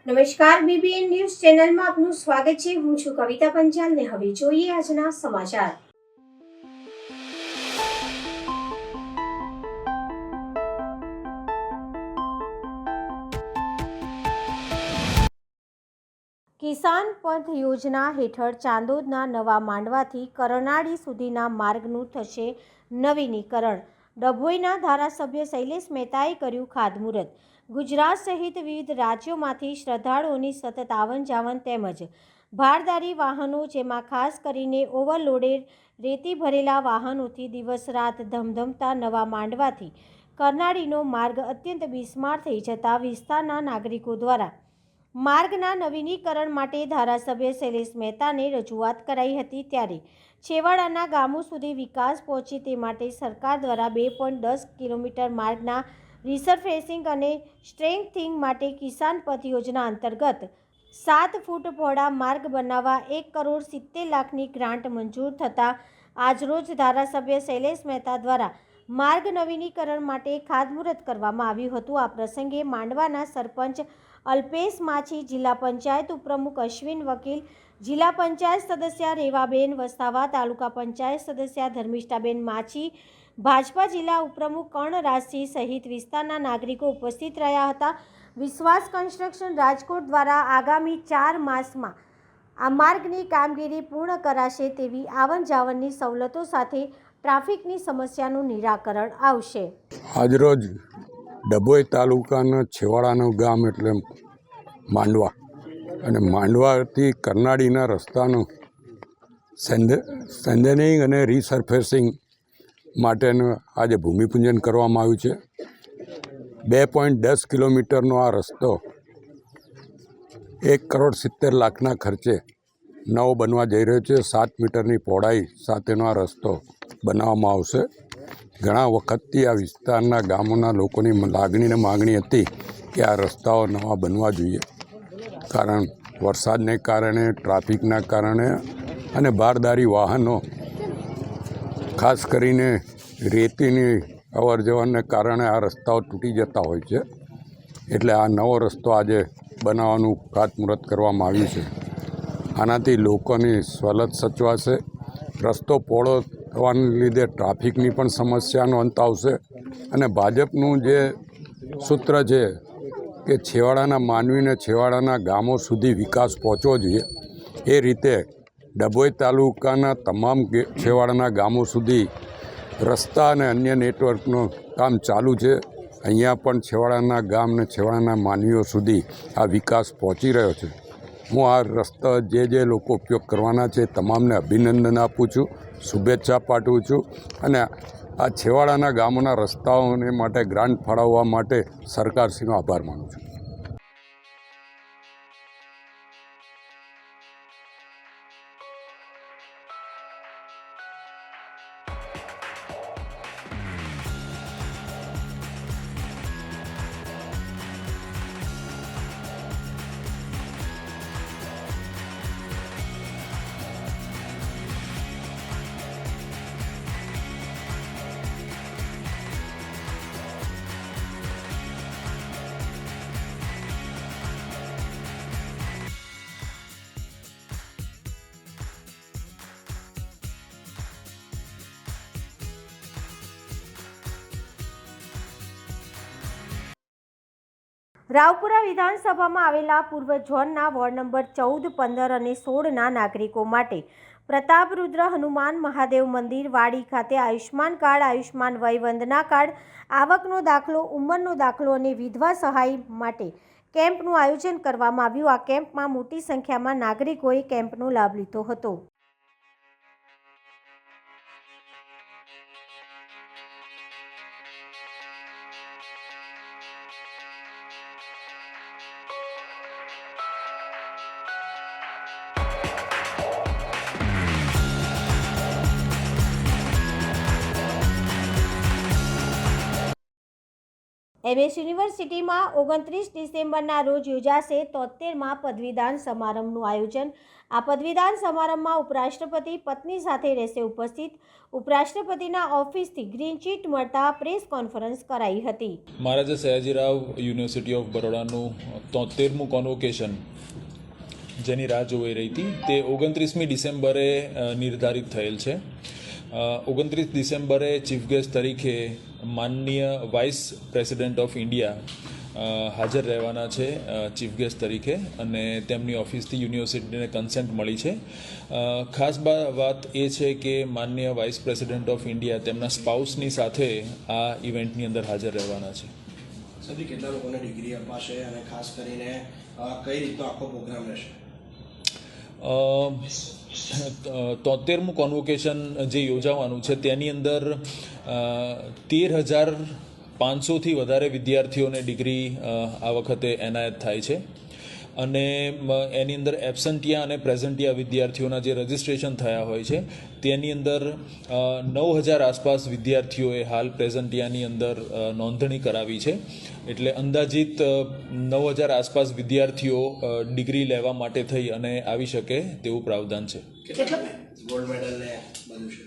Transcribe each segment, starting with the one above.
નમસ્કાર, BBN news ચેનલમાં આપનું સ્વાગત છે। હું છું કવિતા પંચાલ ને હવે જોઈએ આજના સમાચાર। કિસાન પંથ યોજના હેઠળ ચાંદોદના નવા માંડવાથી કરનાળી સુધીના માર્ગનું થશે નવીનીકરણ। ડભોઈના ધારાસભ્ય શૈલેષ મહેતાએ કર્યું ખાતમુહૂર્ત। ગુજરાત સહિત વિવિધ રાજ્યોમાંથી શ્રદ્ધાળુઓની સતત આવન જાવન તેમજ ભારદારી વાહનો, જેમાં ખાસ કરીને ઓવરલોડેડ રેતી ભરેલા વાહનોથી દિવસ રાત ધમધમતા નવા માંડવાથી કરનાળીનો માર્ગ અત્યંત બિસ્માર થઈ જતા વિસ્તારના નાગરિકો દ્વારા માર્ગના નવીનીકરણ માટે ધારાસભ્ય શૈલેષ મહેતાને રજૂઆત કરાઈ હતી। ત્યારે છેવાડાના ગામો સુધી વિકાસ પહોંચે તે માટે સરકાર દ્વારા 2.10 કિલોમીટર માર્ગના રિસરફેસિંગ અને સ્ટ્રેન્થનિંગ માટે કિસાન પથ યોજના અંતર્ગત 7 ફૂટ પહોળા માર્ગ બનાવવા 1,70,00,000ની ગ્રાન્ટ મંજૂર થતાં આજરોજ ધારાસભ્ય શૈલેષ મહેતા દ્વારા માર્ગ નવીનીકરણ માટે ખાતમુહૂર્ત કરવામાં આવ્યું હતું। આ પ્રસંગે માંડવાના સરપંચ અલ્પેશ માછી, જિલ્લા પંચાયત ઉપપ્રમુખ અશ્વિન વકીલ, જિલ્લા પંચાયત સદસ્ય રેવાબેન વસાવા, તાલુકા પંચાયત સદસ્ય ધર્મિષ્ઠાબેન માછી, ભાજપા જિલ્લા ઉપપ્રમુખ કર્ણરાજસિંહ સહિત વિસ્તારના નાગરિકો ઉપસ્થિત રહ્યા હતા। વિશ્વાસ કન્સ્ટ્રક્શન રાજકોટ દ્વારા આગામી 4 માસમાં આ માર્ગની કામગીરી પૂર્ણ કરાશે તેવી આવન જાવનની સવલતો સાથે ટ્રાફિકની સમસ્યાનું નિરાકરણ આવશે। આજરોજ ડભોઈ તાલુકાના છેવાડાનું ગામ એટલે માંડવા અને માંડવાથી કરનાળીના રસ્તાનું સ્ટ્રેન્થનિંગ અને રિસરફેસિંગ માટેનું આજે ભૂમિપૂજન કરવામાં આવ્યું છે। 2.10 કિલોમીટરનો આ રસ્તો 1,70,00,000ના ખર્ચે નવો બનવા જઈ રહ્યો છે। 7 મીટરની પહોળાઈ સાથેનો આ રસ્તો બનાવવામાં આવશે। ઘણા વખતથી આ વિસ્તારના ગામોના લોકોની લાગણી અને માગણી હતી કે આ રસ્તાઓ નવા બનવા જોઈએ, કારણ વરસાદને કારણે, ટ્રાફિકના કારણે અને ભારદારી વાહનો ખાસ કરીને રેતીની અવર જવરને કારણે આ રસ્તાઓ તૂટી જતા હોય છે। એટલે આ નવો રસ્તો આજે બનાવવાનું ખાતમુહૂર્ત કરવામાં આવ્યું છે। આનાથી લોકોની સવલત સચવાશે, રસ્તો પહોળો થવાને લીધે ટ્રાફિકની પણ સમસ્યાનો અંત આવશે અને ભાજપનું જે સૂત્ર છે કે છેવાડાના માનવીને છેવાડાના ગામો સુધી વિકાસ પહોંચવો જોઈએ, એ રીતે ડભોઈ તાલુકાના તમામ છેવાડાના ગામો સુધી રસ્તા અને અન્ય નેટવર્કનું કામ ચાલુ છે। અહીંયા પણ છેવાડાના ગામ અને છેવાડાના માનવીઓ સુધી આ વિકાસ પહોંચી રહ્યો છે। હું આ રસ્તા જે લોકો ઉપયોગ કરવાના છે તમામને અભિનંદન આપું છું, શુભેચ્છા પાઠવું છું અને આ છેવાડાના ગામોના રસ્તાઓને માટે ગ્રાન્ટ ફાળવવા માટે સરકારશ્રીનો આભાર માનું છું। રાવપુરા વિધાનસભામાં આવેલા પૂર્વ ઝોનના વોર્ડ નંબર 14, 15 અને 16ના નાગરિકો માટે પ્રતાપરુદ્ર હનુમાન મહાદેવ મંદિર વાડી ખાતે આયુષ્માન કાર્ડ, આયુષ્માન વય વંદના કાર્ડ, આવકનો દાખલો, ઉંમરનો દાખલો અને વિધવા સહાય માટે કેમ્પનું આયોજન કરવામાં આવ્યું। આ કેમ્પમાં મોટી સંખ્યામાં નાગરિકોએ કેમ્પનો લાભ લીધો હતો। એમએસ યુનિવર્સિટીમાં 29 ડિસેમ્બરના રોજ યોજાશે 73મા પદવીદાન સમારંભનું આયોજન. આ પદવીદાન સમારંભમાં ઉપરાષ્ટ્રપતિ પત્ની સાથે રહેશે ઉપસ્થિત. ઉપરાષ્ટ્રપતિના ઓફિસથી ગ્રીન ચીટ મળતા પ્રેસ કોન્ફરન્સ કરાઈ હતી. Maharaja Sayajirao university of બરોડાનું 73મું convocation જેની રાહ જોઈ રહી હતી તે 29મી ડિસેમ્બરે નિર્ધારિત થયેલ છે. 29 ડિસેમ્બરે ચીફ ગેસ્ટ તરીકે માનનીય વાઇસ પ્રેસિડેન્ટ ઓફ ઇન્ડિયા હાજર રહેવાના છે ચીફ ગેસ્ટ તરીકે, અને તેમની ઓફિસથી યુનિવર્સિટીને કન્સેન્ટ મળી છે. ખાસ વાત એ છે કે માનનીય વાઇસ પ્રેસિડેન્ટ ઓફ ઇન્ડિયા તેમના સ્પાઉસની સાથે આ ઇવેન્ટની અંદર હાજર રહેવાના છે. સભી કેટલા લોકોને ડિગ્રી અપાશે અને ખાસ કરીને કઈ રીતનો આખો પ્રોગ્રામ રહેશે? 73મું કોન્વોકેશન જે યોજાવાનું છે તેની અંદર 13,500થી વધારે વિદ્યાર્થીઓને ડિગ્રી આ વખતે એનાયત થાય છે, અને એની અંદર એબસન્ટિયા અને પ્રેઝન્ટિયા વિદ્યાર્થીઓના જે રજિસ્ટ્રેશન થયા હોય છે તેની અંદર 9,000 આસપાસ વિદ્યાર્થીઓએ હાલ પ્રેઝન્ટિયાની અંદર નોંધણી કરાવી છે. એટલે અંદાજિત 9,000 આસપાસ વિદ્યાર્થીઓ ડિગ્રી લેવા માટે થઈ અને આવી શકે તેવું પ્રાવધાન છે. ગોલ્ડ મેડલ ને બધું છે?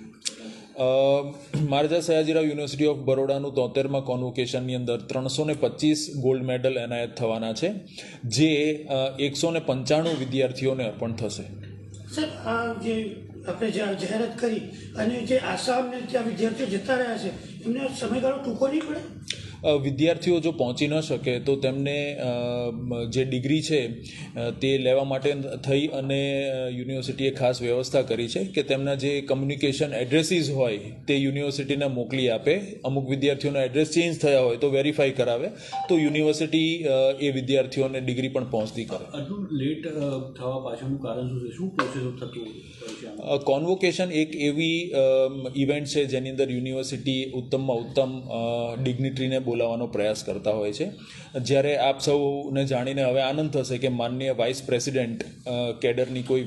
મહારાજા સયાજીરાવ યુનિવર્સિટી ઓફ બરોડાનું 73મા કોન્વોકેશનની અંદર 325 ગોલ્ડ મેડલ એનાયત થવાના છે, જે 195 વિદ્યાર્થીઓને અર્પણ થશે. સર, આ જે આપણે જાહેરાત કરી અને જે આસામને ત્યાં વિદ્યાર્થીઓ જતા રહ્યા છે એમને સમયગાળો ટૂંકો નહીં પડે? વિદ્યાર્થીઓ જો પહોંચી ન શકે તો તેમને જે ડિગ્રી છે તે લેવા માટે થઈ અને યુનિવર્સિટીએ ખાસ વ્યવસ્થા કરી છે કે તેમના જે કમ્યુનિકેશન એડ્રેસીસ હોય તે યુનિવર્સિટીને મોકલી આપે. અમુક વિદ્યાર્થીઓના એડ્રેસ ચેન્જ થયા હોય તો વેરીફાઈ કરાવે, તો યુનિવર્સિટી એ વિદ્યાર્થીઓને ડિગ્રી પણ પહોંચતી કરે. આટલું લેટ થવા પાછળનું કારણ શું છે? શું પ્રોસેસ થતું હોય છે? કોન્વોકેશન એક એવી ઇવેન્ટ છે જેની અંદર યુનિવર્સિટી ઉત્તમમાં ઉત્તમ ડિગ્નિટરીને બોલાવવાનો પ્રયાસ કરતા હોય છે. જ્યારે આપ સૌને જાણીને હવે આનંદ થશે કે માનનીય વાઇસ પ્રેસિડેન્ટ કેડરની કોઈ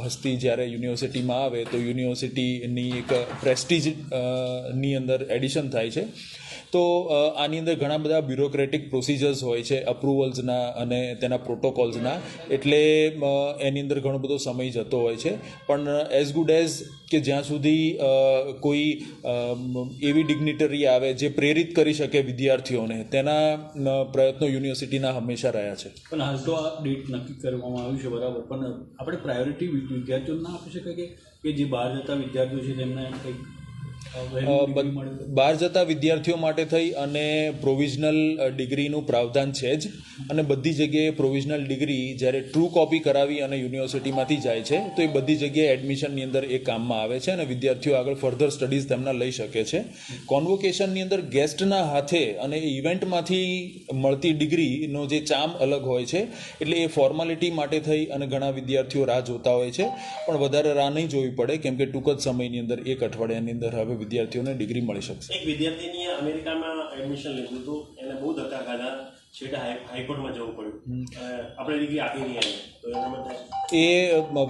હસ્તી જ્યારે યુનિવર્સિટીમાં આવે તો યુનિવર્સિટીની એક પ્રેસ્ટીજની અંદર એડિશન થાય છે. તો આની અંદર ઘણા બધા બ્યુરોક્રેટિક પ્રોસિજર્સ હોય છે અપ્રુવલ્સના અને તેના પ્રોટોકોલ્સના, એટલે એની અંદર ઘણો બધો સમય જતો હોય છે. પણ એઝ ગુડ એઝ કે જ્યાં સુધી કોઈ એવી ડિગ્નિટરી આવે જે પ્રેરિત કરી શકે વિદ્યાર્થીઓને, તેના પ્રયત્નો યુનિવર્સિટીના હંમેશા રહ્યા છે. પણ હાલ તો આ ડેટ નક્કી કરવામાં આવ્યું છે, બરાબર, પણ આપણે પ્રાયોરિટી વિદ્યાર્થીઓને ના આપી શકાય કે જે બહાર જતા વિદ્યાર્થીઓ છે તેમને કંઈક બહાર જતા વિદ્યાર્થીઓ માટે થઈ અને પ્રોવિઝનલ ડિગ્રીનું પ્રાવધાન છે જ, અને બધી જગ્યાએ પ્રોવિઝનલ ડિગ્રી જ્યારે ટ્રુ કોપી કરાવી અને યુનિવર્સિટીમાંથી જાય છે તો એ બધી જગ્યાએ એડમિશનની અંદર એ કામમાં આવે છે અને વિદ્યાર્થીઓ આગળ ફર્ધર સ્ટડીઝ તેમના લઈ શકે છે. કોન્વોકેશનની અંદર ગેસ્ટના હાથે અને ઇવેન્ટમાંથી મળતી ડિગ્રીનો જે ચામ અલગ હોય છે, એટલે એ ફોર્માલિટી માટે થઈ અને ઘણા વિદ્યાર્થીઓ રાહ જોતા હોય છે, પણ વધારે રાહ નહીં જોવી પડે, કેમ કે ટૂંક જ સમયની અંદર, એક અઠવાડિયાની અંદર હવે વિદ્યાર્થીઓને ડિગ્રી મળી શકશે. એક વિદ્યાર્થીની અમેરિકામાં એડમિશન લીધું હતું, એને બહુ ધક્કા ખાધા, છેલ્લે હાઈકોર્ટમાં જવું પડ્યું, આપણે ડિગ્રી આપી નહીં આવે, તો એના માટે એ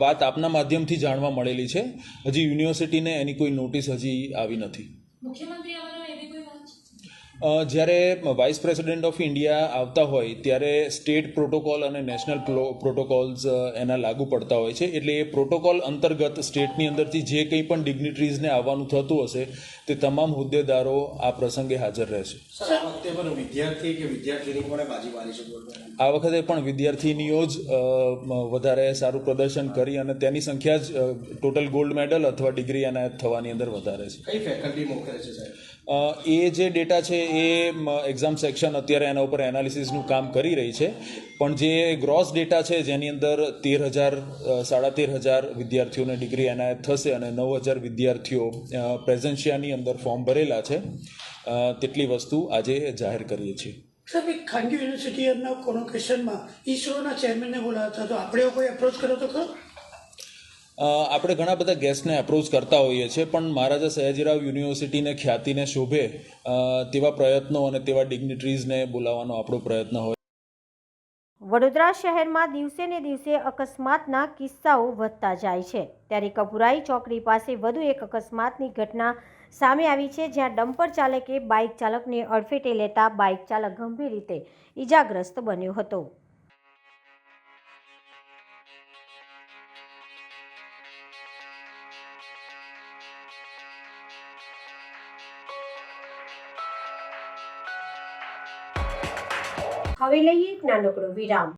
વાત આપના માધ્યમથી જાણવા મળેલી છે. હજી યુનિવર્સિટીને એની કોઈ નોટિસ હજી આવી નથી. મુખ્યમંત્રી આવવાનો એવી કોઈ વાત છે? જ્યારે વાઇસ પ્રેસિડેન્ટ ઓફ ઇન્ડિયા આવતા હોય ત્યારે સ્ટેટ પ્રોટોકોલ અને નેશનલ પ્રોટોકોલ્સ એના લાગુ પડતા હોય છે, એટલે એ પ્રોટોકોલ અંતર્ગત સ્ટેટની અંદરથી જે કંઈ પણ ડિગ્નિટરીઝને આવવાનું થતું હશે તે તમામ હોદ્દેદારો આ પ્રસંગે હાજર રહેશે. સર, આ વખતે પણ વિદ્યાર્થી કે વિદ્યાર્થીની પણ બાજી મારી છે ગોલ્ડ મેડલ? આ વખતે પણ વિદ્યાર્થીનીઓ જ વધારે સારું પ્રદર્શન કરી અને તેની સંખ્યા જ ટોટલ ગોલ્ડ મેડલ અથવા ડિગ્રી એનાયત થવાની અંદર વધારે છે. કઈ ફેકલ્ટી મોકલે છે સાહેબ? એ જે ડેટા છે એ એક્ઝામ સેક્શન અત્યારે એના ઉપર એનાલિસિસનું કામ કરી રહી છે, પણ જે ગ્રોસ ડેટા છે જેની અંદર 13,000 વિદ્યાર્થીઓને ડિગ્રી એનાયત થશે અને 9,000 વિદ્યાર્થીઓ પ્રેઝન્શિયાની અંદર ફોર્મ ભરેલા છે, તેટલી વસ્તુ આજે જાહેર કરીએ છીએ. સાહેબ, એક ખાનગી યુનિવર્સિટીના કોન્વોકેશનમાં ઈસરોના ચેરમેનને બોલાવતા, તો આપણે કોઈ એપ્રોચ કર્યો તો ખરો? આપણે ઘણા બધા ગેસ્ટને એપ્રોચ કરતા હોઈએ છીએ, પણ મહારાજા સયાજીરાવ યુનિવર્સિટીને ખ્યાતિને શોભે તેવા પ્રયત્નો અને તેવા ડિગ્નિટરીઝને બોલાવવાનો આપણો પ્રયત્ન હોય. વડોદરા શહેરમાં દિવસે ને દિવસે અકસ્માતના કિસ્સાઓ વધતા જાય છે, ત્યારે કપુરાઈ ચોકડી પાસે વધુ એક અકસ્માતની ઘટના સામે આવી છે, જ્યાં ડમ્પર ચાલકે બાઇક ચાલકને અડફેટે લેતા બાઇક ચાલક ગંભીર રીતે ઈજાગ્રસ્ત બન્યો હતો. હવે લઈએ એક નાનકડો વિરામ.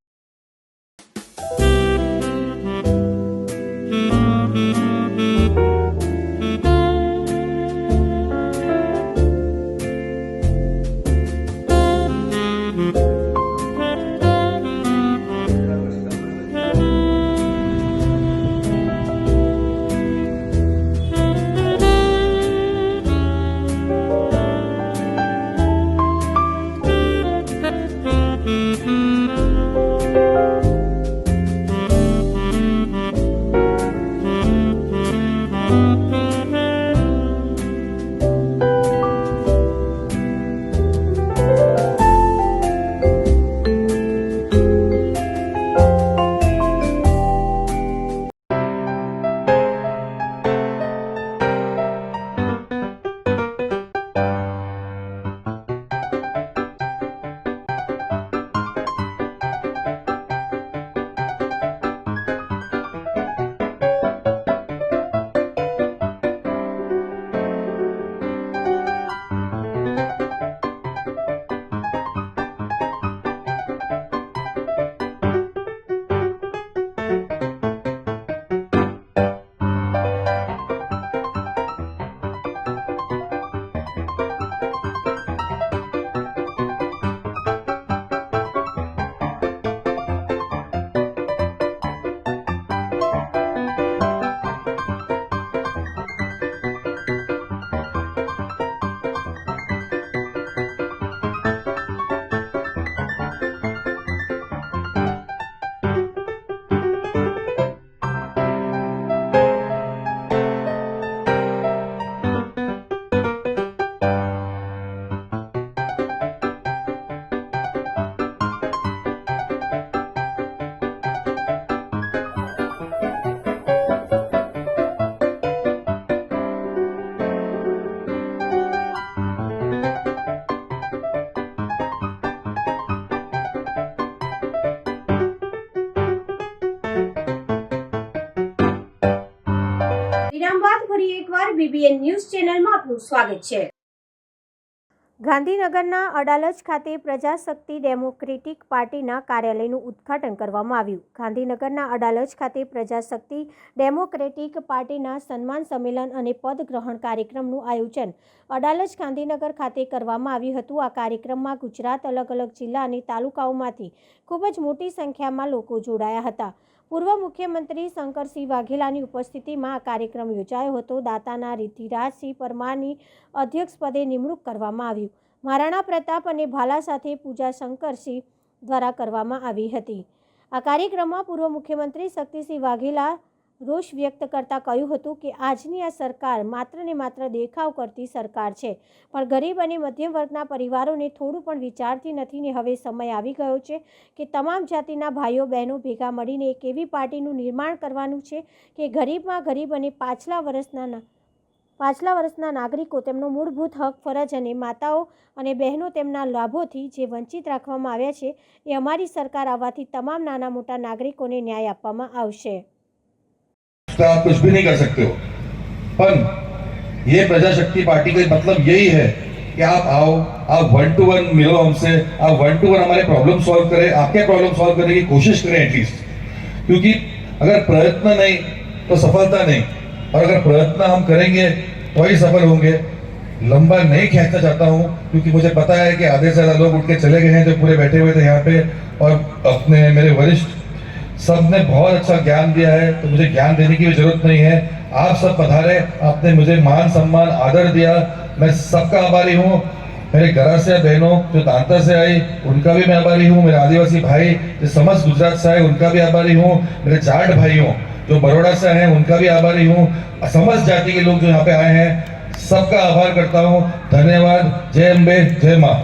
ફરી એકવાર BBN ન્યૂઝ ચેનલમાં આપનું સ્વાગત છે. ગાંધીનગરના અડાલજ ખાતે પ્રજાશક્તિ ડેમોક્રેટિક પાર્ટીના કાર્યાલયનું ઉદ્ઘાટન કરવામાં આવ્યું. ગાંધીનગરના અડાલજ ખાતે પ્રજાશક્તિ ડેમોક્રેટિક પાર્ટીના સન્માન સંમેલન અને પદ ગ્રહણ કાર્યક્રમનું આયોજન અડાલજ ગાંધીનગર ખાતે કરવામાં આવ્યું હતું. આ કાર્યક્રમમાં ગુજરાત અલગ અલગ જિલ્લા અને તાલુકાઓમાંથી ખૂબ જ મોટી સંખ્યામાં લોકો જોડાયા હતા. પૂર્વ મુખ્યમંત્રી શંકરસિંહ વાઘેલાની ઉપસ્થિતિમાં આ કાર્યક્રમ યોજાયો હતો. દાતાના રિદ્ધિરાજસિંહ પરમારની અધ્યક્ષપદે નિમણૂક કરવામાં આવ્યું. મહારાણા પ્રતાપ અને ભાલા સાથે પૂજા શંકરસિંહ દ્વારા કરવામાં આવી હતી. આ કાર્યક્રમમાં પૂર્વ મુખ્યમંત્રી શક્તિસિંહ વાઘેલા રોષ વ્યક્ત કરતા કહ્યું હતું કે આજની આ સરકાર માત્ર ને માત્ર દેખાવ કરતી સરકાર છે, પણ ગરીબ અને મધ્યમ વર્ગના પરિવારોને થોડું પણ વિચારતી નથી. ને હવે સમય આવી ગયો છે કે તમામ જાતિના ભાઈઓ બહેનો ભેગા મળીને એક એવી પાર્ટીનું નિર્માણ કરવાનું છે કે ગરીબમાં ગરીબ અને પાછલા વર્ષના નાગરિકો તેમનો મૂળભૂત હક ફરજ અને માતાઓ અને બહેનો તેમના લાભોથી જે વંચિત રાખવામાં આવ્યા છે એ અમારી સરકાર આવવાથી તમામ નાના મોટા નાગરિકોને ન્યાય આપવામાં આવશે. तो आप कुछ भी नहीं कर सकते हो, पर ये प्रजाशक्ति पार्टी का मतलब यही है कि आप आओ, आप 1-to-1 मिलो हमसे, आप 1-to-1 हमारे प्रॉब्लम सॉल्व करें, आपके प्रॉब्लम सॉल्व करने की कोशिश करें एटलीस्ट, क्योंकि अगर प्रयत्न नहीं तो सफलता नहीं, और अगर प्रयत्न हम करेंगे तो ही सफल होंगे. लंबा नहीं खींचना चाहता हूँ क्योंकि मुझे पता है कि आधे से ज़्यादा लोग उठ के चले गए हैं जो पूरे बैठे हुए थे यहाँ पे, और अपने मेरे वरिष्ठ सब ने बहुत अच्छा ज्ञान दिया है, तो मुझे ज्ञान देने की भी जरूरत नहीं है. आप सब पधारे, आपने मुझे मान सम्मान आदर दिया, मैं सबका आभारी हूँ. मेरे गरासिया बहनों जो दांता से आई उनका भी मैं आभारी हूँ. मेरे आदिवासी भाई जो समस्त गुजरात से आए उनका भी आभारी हूँ. मेरे जाट भाइयों जो बड़ौदा से हैं उनका भी आभारी हूँ. समस्त जाति के लोग जो यहाँ पे आए हैं सबका आभार करता हूँ. धन्यवाद. जय अम्बे, जय माँ.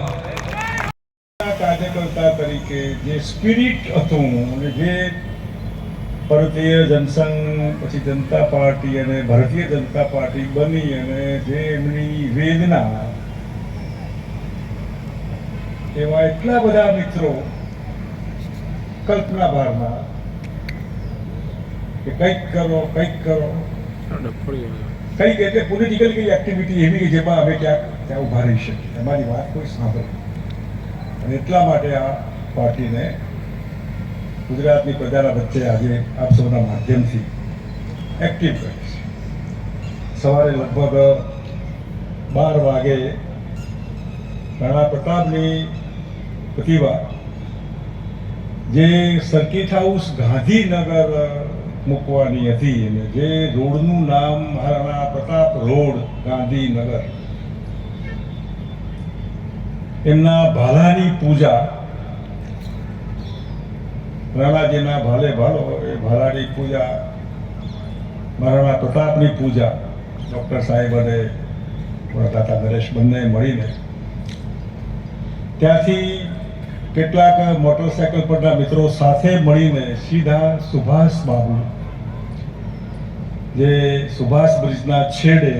કાર્યકર્તા તરીકે જે સ્પિરિટ હતું અને જે ભારતીય જનસંઘ પછી જનતા પાર્ટી અને ભારતીય જનતા પાર્ટી બની અને જે એમની વેદના, એવા એટલા બધા મિત્રો કલ્પના બહારના કે કંઈક કરો કંઈક એટલે પોલિટિકલ કઈ એક્ટિવિટી એવી કે જેમાં અમે ત્યાં ઉભા રહી શકીએ, અમારી વાત કોઈ સાંભળે. અને એટલા માટે આ પાર્ટીને ગુજરાતની પ્રજાના વચ્ચે આજે આપ સૌના માધ્યમથી એક્ટિવ કરી છે. સવારે લગભગ 12 વાગે રાણા પ્રતાપની પ્રતિભા જે સર્કિટ હાઉસ ગાંધીનગર મૂકવાની હતી અને જે રોડનું નામ મહારાણા પ્રતાપ રોડ ગાંધીનગર, એમના ભાલાની પૂજા, રાણાજીના ભાલે ભાલો એ ભાલાની પૂજા, મહારાણા પ્રતાપની પૂજા ડૉક્ટર સાહેબ અને દાતા નરેશ બંને મળીને ત્યાંથી કેટલાક મોટરસાયકલ પરના મિત્રો સાથે મળીને સીધા સુભાષ બાબુ, જે સુભાષ બ્રિજના છેડે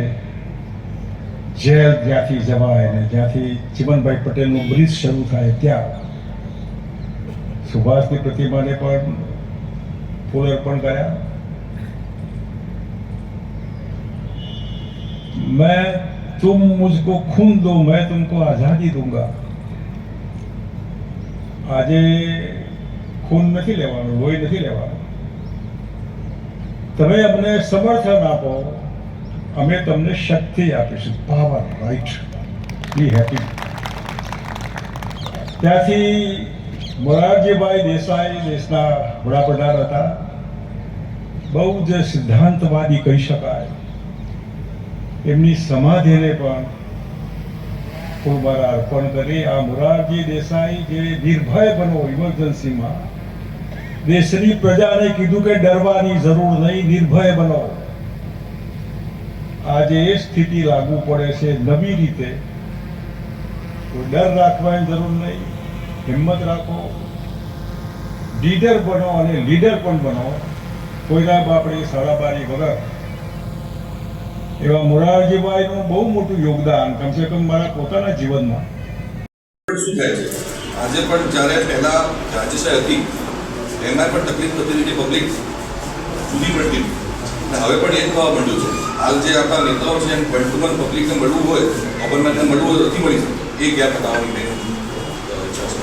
જેલ જ્યાંથી જવાય ને જ્યાંથી ચિમનભાઈ પટેલનું બ્રિજ શરૂ થાય ત્યાં સુભાષની પ્રતિમાને પણ ફૂલ અર્પણ કર્યા. मैं तुम मुझको खून दो मैं तुमको आजादी दूंगा. આજે ખૂન નથી લેવાનું, લોહી નથી લેવાનું, તમે અમને સમર્થન આપો, અમે તમને શક્તિ આપીશું, પાવર, રાઈટ, બી હેપી. ત્યાંથી મોરારજીભાઈ દેસાઈ દેશના વડાપ્રધાન હતા, બહુ જ સિદ્ધાંતવાદી કહી શકાય. એમની સમાધિને પણ ફૂલમાળા અર્પણ કરી. આ મોરારજી દેસાઈ જે નિર્ભય બનો ઇમરજન્સીમાં દેશની પ્રજાને કીધું કે ડરવાની જરૂર નહીં, નિર્ભય બનો. આજે એ સ્થિતિ લાગુ પડે છે નવી રીતે. કોઈ ડર રાખવાની જરૂર નહીં, હિંમત રાખો, લીડર બનો અને લીડર પણ બનો, કોઈના બાપડી સાડાબારી વગર. એવા મોરારજીભાઈનું બહુ મોટું યોગદાન કમસે કમ મારા પોતાના જીવનમાં. શું થાય છે આજે પણ જ્યારે પહેલા રાજ્યશાહી હતી એમાં પણ તકલીફ થતી હતી, પબ્લિક જુદી પડતી અને હવે પણ એ થવા માંડ્યું છે. હાલ જે આપણા નેતાઓ છે એમ વર્તમાન પબ્લિકને મળવું હોય, ગવર્નમેન્ટને મળવું હોય નથી મળી શકતું. એ ગેપ હટાવવાની મેં ઈચ્છા છે.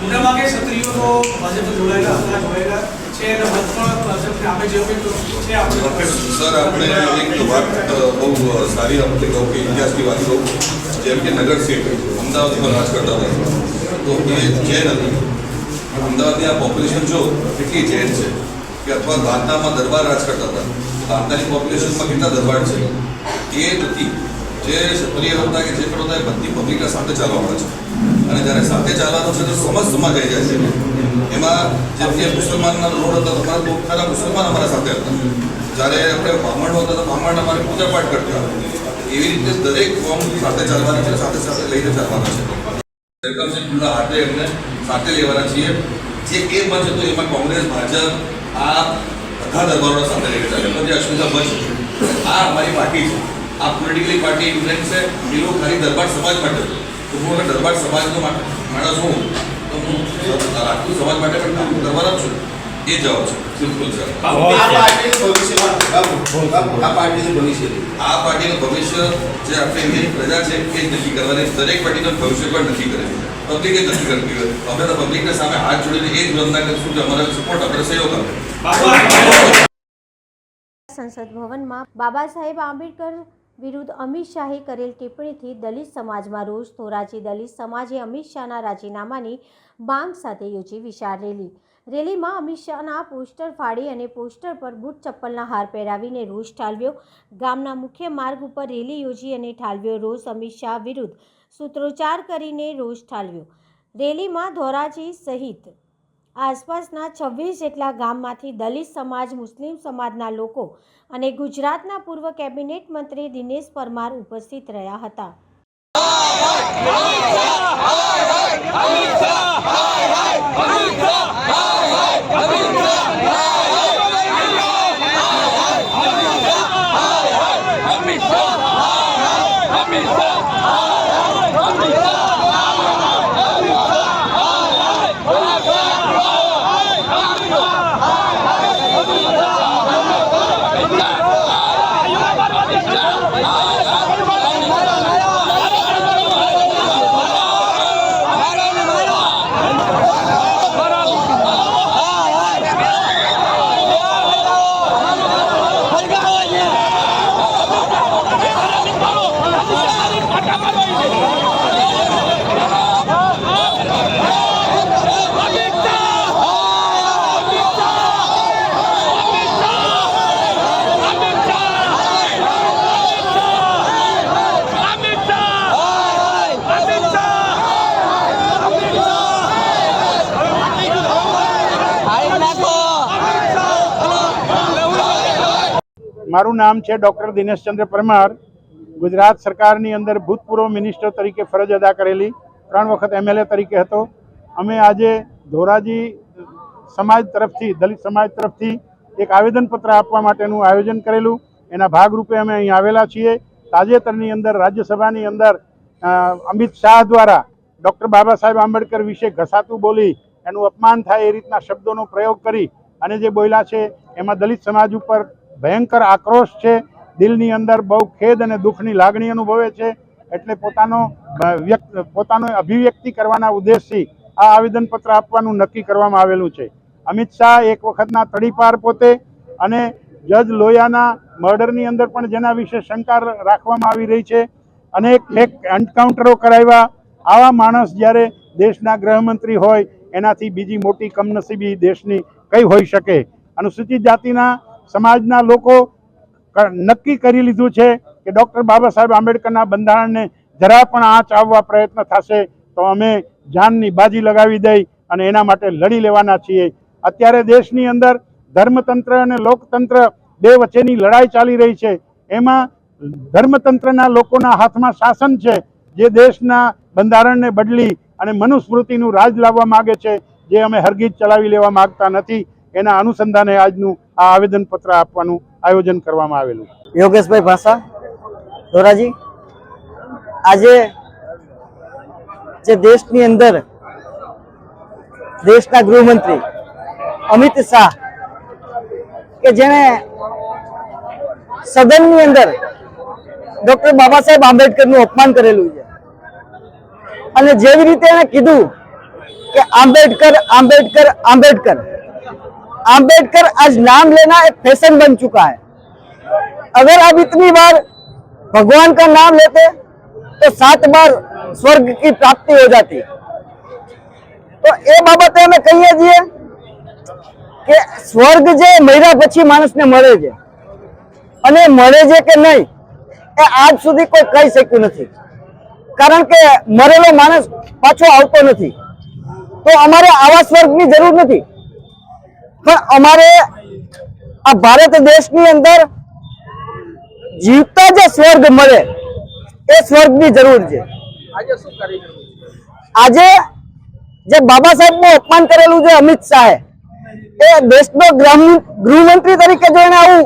મોટાભાગે ક્ષત્રિયો તો ભાજપ જોડાયેલા હતા, જોડાયેલા છે અને મત પણ ભાજપને આપે જેવું છે. આપણે સર આપણે એક વાત બહુ સારી આપણે કહું કે ઇતિહાસની વાત કહું, જેમ કે નગર સીટ અમદાવાદમાં રાજ કરતા હતા તો એ જૈન હતી. અમદાવાદની આ પોપ્યુલેશન જો કેટલી જૈન છે કે અથવા દ્વારકામાં દરબાર રાજ કરતા હતા, દ્વારકાની પોપ્યુલેશનમાં કેટલા દરબાર છે એ નથી. જે ક્ષત્રિય હતા કે જે પણ હતા એ બધી પબ્લિકના સાથે ચાલવાના છે અને જ્યારે સાથે ચાલવાનું છે તો સમાજ આવી જાય છે. એમાં જેમ કે મુસલમાનના રોડ હતા, તમારા બહુ ખરા મુસલમાન અમારા સાથે હતા. જ્યારે આપણે બ્રાહ્મણો હતા તો બ્રાહ્મણ અમારે પૂજા પાઠ કરતા. એવી રીતે દરેક કોમ સાથે ચાલવાની છે, સાથે સાથે લઈને ચાલવાના છે. સરકારના હાથે એમને સાથે લેવાના છીએ. જે એ મત હતો એમાં કોંગ્રેસ, ભાજપ આ બધા દરબારોના સાથે લઈને ચાલે. જે અસ્મિતા મત છે આ અમારી પાર્ટી છે, આ પોલિટિકલી પાર્ટી ઇન્ફ્લુએન્સ છે. એ લોકો ખાલી દરબાર સમાજ માટે, તો હું દરબાર સમાજનો માણસ હોઉં તો હું રાજપૂત સમાજ માટે પણ કામ કરવાનો છું. એ જવાબ છે, સિમ્પલ છે. આ પાર્ટીનું ભવિષ્ય જે આપણી પ્રજા છે એ જ નક્કી કરવાની. દરેક પાર્ટીનું ભવિષ્ય પણ નક્કી કરે, પબ્લિક જ નક્કી કરતી હોય. અમે તો પબ્લિકના સામે હાથ જોડીને એ જ વંદના કરીશું કે અમારા સપોર્ટ, આપણે સહયોગ આપે. સંસદ ભવનમાં બાબા સાહેબ આંબેડકર વિરુદ્ધ અમિત શાહે કરેલ ટિપ્પણીથી દલિત સમાજમાં રોષ. ધોરાજી દલિત સમાજે અમિત શાહના રાજીનામાની માંગ સાથે યોજી વિશાળ રેલી. રેલીમાં અમિત શાહના પોસ્ટર ફાડી અને પોસ્ટર પર બૂટ ચપ્પલના હાર પહેરાવીને રોષ ઠાલવ્યો. ગામના મુખ્ય માર્ગ ઉપર રેલી યોજી અને ઠાલવ્યો રોષ. અમિત શાહ વિરુદ્ધ સૂત્રોચ્ચાર કરીને રોષ ઠાલવ્યો. રેલીમાં ધોરાજી સહિત આસપાસના 26 જેટલા ગામમાંથી દલિત સમાજ, મુસ્લિમ સમાજના લોકો અને ગુજરાતના પૂર્વ કેબિનેટ મંત્રી દિનેશ પરમાર ઉપસ્થિત રહ્યા હતા. મારું નામ છે ડૉક્ટર દિનેશચંદ્ર પરમાર. ગુજરાત સરકારની અંદર ભૂતપૂર્વ મિનિસ્ટર તરીકે ફરજ અદા કરેલી, 3 વખત MLA તરીકે હતો. અમે આજે ધોરાજી સમાજ તરફથી, દલિત સમાજ તરફથી એક આવેદનપત્ર આપવા માટેનું આયોજન કરેલું. એના ભાગરૂપે અમે અહીં આવેલા છીએ. તાજેતરની અંદર રાજ્યસભાની અંદર અમિત શાહ દ્વારા ડૉક્ટર બાબા સાહેબ આંબેડકર વિશે ઘસાતું બોલી એનું અપમાન થાય એ રીતના શબ્દોનો પ્રયોગ કરી અને જે બોલ્યા છે એમાં દલિત સમાજ ઉપર ભયંકર આક્રોશ છે. દિલની અંદર બહુ ખેદ અને દુઃખની લાગણી અનુભવે છે. એટલે પોતાનો અભિવ્યક્તિ કરવાના ઉદ્દેશથી આ આવેદનપત્ર આપવાનું નક્કી કરવામાં આવેલું છે. અમિત શાહ એક વખતના તડીપાર પોતે અને જજ લોયાના મર્ડરની અંદર પણ જેના વિશે શંકા રાખવામાં આવી રહી છે, અનેક ફેક એન્કાઉન્ટરો કરાવ્યા. આવા માણસ જ્યારે દેશના ગૃહમંત્રી હોય એનાથી બીજી મોટી કમનસીબી દેશની કઈ હોઈ શકે. અનુસૂચિત જાતિના સમાજના લોકો નક્કી કરી લીધું છે કે ડૉક્ટર બાબા સાહેબ આંબેડકરના બંધારણને જરા પણ આંચ આવવા પ્રયત્ન થશે તો અમે જાનની બાજી લગાવી દઈ અને એના માટે લડી લેવાના છીએ. અત્યારે દેશની અંદર ધર્મતંત્ર અને લોકતંત્ર બે વચ્ચેની લડાઈ ચાલી રહી છે. એમાં ધર્મતંત્રના લોકોના હાથમાં શાસન છે, જે દેશના બંધારણને બદલી અને મનુસ્મૃતિનું રાજ લાવવા માગે છે, જે અમે હરગીજ ચલાવી લેવા માગતા નથી. એના અનુસંધાને આજનું આ આવેદનપત્ર આપવાનું આયોજન કરવામાં આવેલું. યોગેશભાઈ ભાષા, ધોરાજી. આજે જે દેશની અંદર દેશના ગૃહમંત્રી અમિત શાહ કે જેણે સદનની અંદર ડૉક્ટર બાબા સાહેબ આંબેડકરનું અપમાન કરેલું છે અને જેવી રીતે એણે કીધું કે आम्बेडकर आम्बेडकर आम्बेडकर आम्बेडकर आज नाम लेना एक फैशन बन चुका है। अगर आप इतनी बार भगवान का नाम लेते तो 7 बार स्वर्ग की प्राप्ति हो जाती। तो ये बाबते हमें कहीए छीए कि स्वर्ग जे मर्या पछी माणसने मळे छे अने मळे छे के नहीं ए आज सुधी कोई कही शक्युं नथी, कारण के मरेलो माणस पाछो आवतो नथी। तो अमारे आवा स्वर्गनी जरूर नथी, पण अमारे आ भारत देशनी अंदर जीवता जे स्वर्ग मळे ए स्वर्गनी जरूर छे। आजे जे बाबा साहेब નું અપમાન કરેલું છે અમિત શાહે, એ દેશનો ગૃહમંત્રી તરીકે જો એને આવું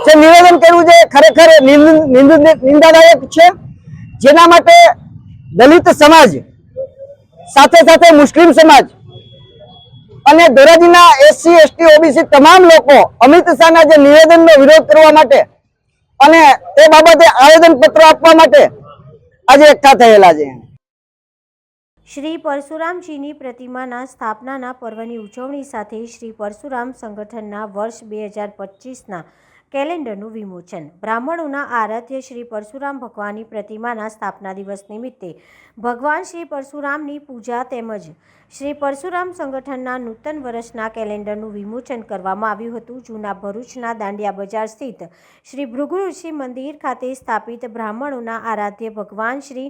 જે નિવેદન કર્યું છે ખરેખર નિંદાદાયક છે, જેના માટે દલિત સમાજ સાથે સાથે મુસ્લિમ સમાજ અને ધોરાજીના SC ST OBC તમામ લોકો અમિત શાહના જે નિવેદનનો વિરોધ કરવા માટે અને તે બાબતે આવેદનપત્ર આપવા માટે આજે એકઠા થયેલા છે। શ્રી પરશુરામજીની પ્રતિમાના સ્થાપનાના પર્વની ઉજવણી સાથે શ્રી પરશુરામ સંગઠનના વર્ષ 2025ના કેલેન્ડરનું વિમોચન। બ્રાહ્મણોના આરાધ્ય શ્રી પરશુરામ ભગવાનની પ્રતિમાના સ્થાપના દિવસ નિમિત્તે ભગવાન શ્રી પરશુરામની પૂજા તેમજ શ્રી પરશુરામ સંગઠનના નૂતન વર્ષના કેલેન્ડરનું વિમોચન કરવામાં આવ્યું હતું। જૂના ભરૂચના દાંડિયા બજાર સ્થિત શ્રી ભૃગુ ઋષિ મંદિર ખાતે સ્થાપિત બ્રાહ્મણોના આરાધ્ય ભગવાન શ્રી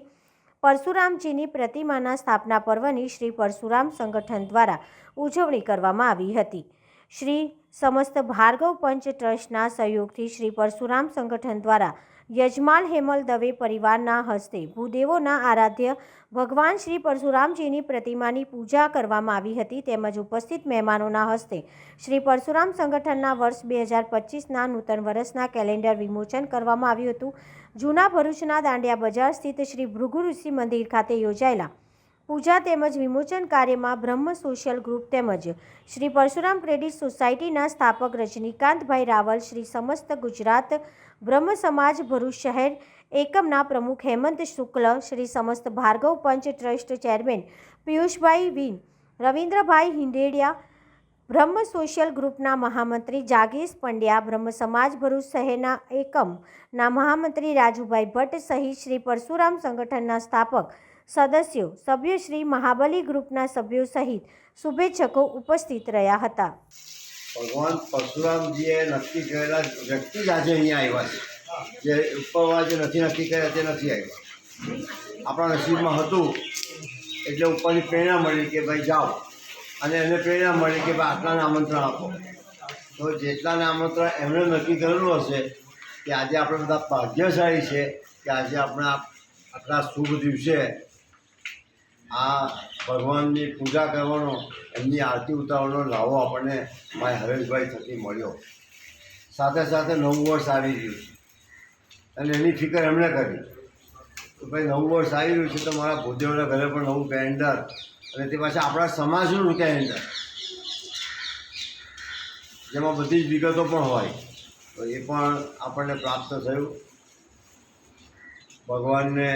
પરશુરામજીની પ્રતિમાના સ્થાપના પર્વની શ્રી પરશુરામ સંગઠન દ્વારા ઉજવણી કરવામાં આવી હતી। શ્રી સમસ્ત ભાર્ગવ પંચ ટ્રસ્ટના સહયોગથી શ્રી પરશુરામ સંગઠન દ્વારા યજમાન હેમલ દવે પરિવારના હસ્તે ભૂદેવોના આરાધ્ય ભગવાન શ્રી પરશુરામજીની પ્રતિમાની પૂજા કરવામાં આવી હતી. તેમજ ઉપસ્થિત મહેમાનોના હસ્તે શ્રી પરશુરામ સંગઠનના વર્ષ 2025ના નૂતન વર્ષના કેલેન્ડર વિમોચન કરવામાં આવ્યું હતું. જૂના ભરૂચના દાંડિયા બજાર સ્થિત શ્રી ભૃગુ ઋષિ મંદિર ખાતે યોજાયેલા પૂજા તેમજ વિમોચન કાર્યમાં બ્રહ્મ સોશિયલ ગ્રુપ તેમજ શ્રી પરશુરામ ક્રેડિટ સોસાયટીના સ્થાપક રજનીકાંતભાઈ રાવલ, શ્રી સમસ્ત ગુજરાત બ્રહ્મ સમાજ ભરૂચ શહેર એકમના પ્રમુખ હેમંત શુક્લ, શ્રી સમસ્ત ભાર્ગવ પંચ ટ્રસ્ટ ચેરમેન પિયુષભાઈ વીન, રવિન્દ્રભાઈ હિંડેડિયા, બ્રહ્મ સોશિયલ ગ્રુપના મહામંત્રી જાગીશ પંડ્યા, બ્રહ્મ સમાજ ભરૂચ શહેરના એકમના મહામંત્રી રાજુભાઈ ભટ્ટ સહિત શ્રી પરશુરામ સંગઠનના સ્થાપક સદસ્યો, સભ્યો, શ્રી મહાબલી ગ્રુપના સભ્યો સહિત શુભેચ્છકો ઉપસ્થિત રહ્યા હતા. ભગવાન પરશુરામજીએ નક્કી કરેલા વ્યક્તિ જ આજે અહીંયા આવ્યા છે. જે ઉપરવાળા જે નથી નક્કી કર્યા તે નથી આવ્યા. આપણા નસીબમાં હતું એટલે ઉપરની પ્રેરણા મળી કે ભાઈ જાઓ, અને એને પ્રેરણા મળી કે ભાઈ આટલાને આમંત્રણ આપો. તો જેટલાને આમંત્રણ એમણે નક્કી કરેલું હશે કે આજે આપણે બધા ભાગ્યશાળી છે કે આજે આપણા આટલા શુભ દિવસે આ ભગવાનની પૂજા કરવાનો, એમની આરતી ઉતારવાનો લાવો આપણને ભાઈ હરેશભાઈ થકી મળ્યો. સાથે સાથે નવું વર્ષ આવી રહ્યું છે અને એની ફિકર એમણે કરી તો ભાઈ નવું વર્ષ આવી રહ્યું છે તો મારા ભૂદેવના ઘરે પણ નવું કેલેન્ડર, અને તે પાછા આપણા સમાજનું કેલેન્ડર જેમાં બધી જ વિગતો પણ હોય તો એ પણ આપણને પ્રાપ્ત થયું. ભગવાનને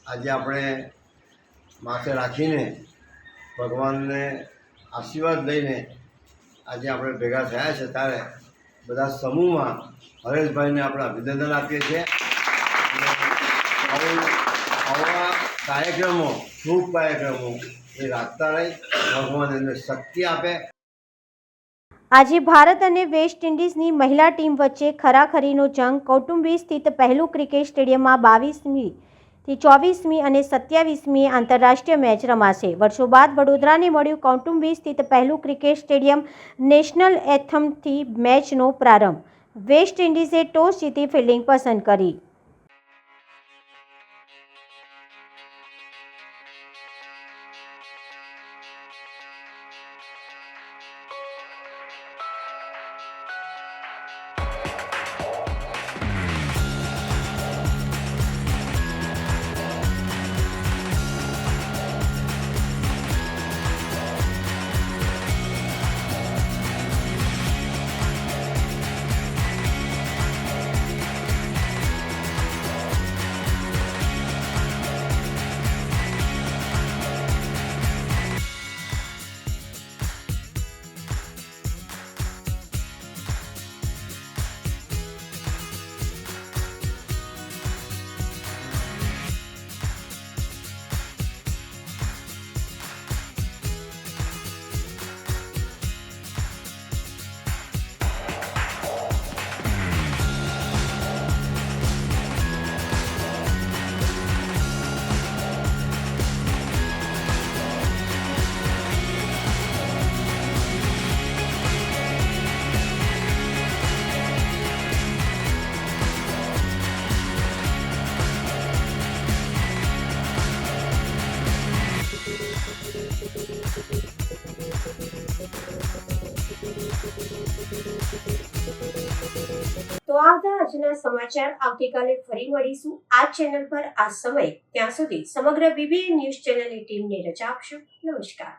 આજે આપણે માથે રાખીને ભગવાનને આશીર્વાદ લઈને આજે આપણે ભેગા થયા છે ત્યારે બધા સમૂહમાં હરેશભાઈને આપણે અભિનંદન આપીએ છીએ. આવા કાર્યક્રમો, શુભ કાર્યક્રમો એ રાખતા રહી, ભગવાન એમને શક્તિ આપે. આજે ભારત અને વેસ્ટ ઇન્ડિઝની મહિલા ટીમ વચ્ચે ખરાખરીનો જંગ કૌટુંબી સ્થિત પહેલું ક્રિકેટ સ્ટેડિયમમાં 22મી થી 24મી અને 27મી આંતરરાષ્ટ્રીય મેચ રમાશે. વર્ષો બાદ વડોદરાને મળ્યું કૌટુંબી સ્થિત પહેલું ક્રિકેટ સ્ટેડિયમ. નેશનલ એન્થમથી મેચનો પ્રારંભ. વેસ્ટ ઇન્ડિઝે ટોસ જીતી ફિલ્ડિંગ પસંદ કરી. તો આ હતા આજના સમાચાર. આવતીકાલે ફરી મળીશું આ ચેનલ પર આ સમય. ત્યાં સુધી સમગ્ર BBN ન્યૂઝ ચેનલની ટીમને રજા આપશો. નમસ્કાર.